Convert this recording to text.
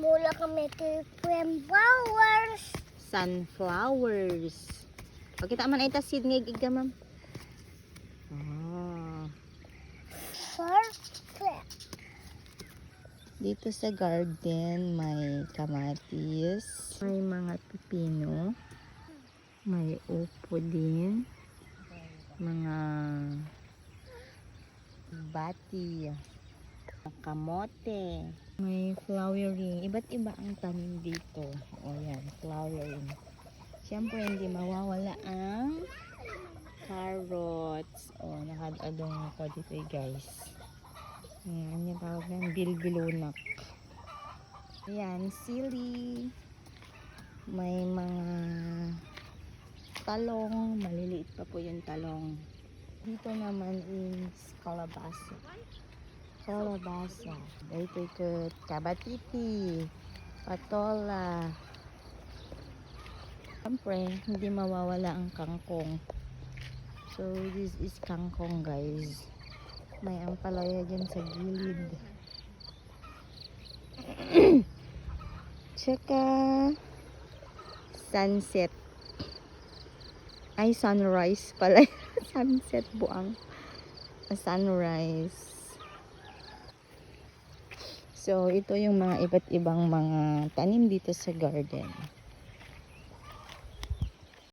Mula kami flowers. Sunflowers. Pagkita man ay ta seed nga giga ma'am. Perfect. Dito sa garden may kamatis, may mga pipino, may upo din, mga bati, kamote, may flowering, iba't iba ang tanim dito. O yan, flowering. Siyempre hindi mawawala ang carrots. O nakadadong ako dito guys. Ano yung tawag yan? Bilbilunak. Ayan, sili. May mga talong. Maliliit pa po yung talong. Dito naman is kalabasa. Kalabasa. Dito ikot kabatiti. Patola. Siyempre, hindi mawawala ang kangkong. So, this is kangkong guys. May ampalaya dyan sa gilid. Tsaka sunset. Ay, sunrise pala. Sunset buang. Sunrise. So, ito yung mga iba't ibang mga tanim dito sa garden.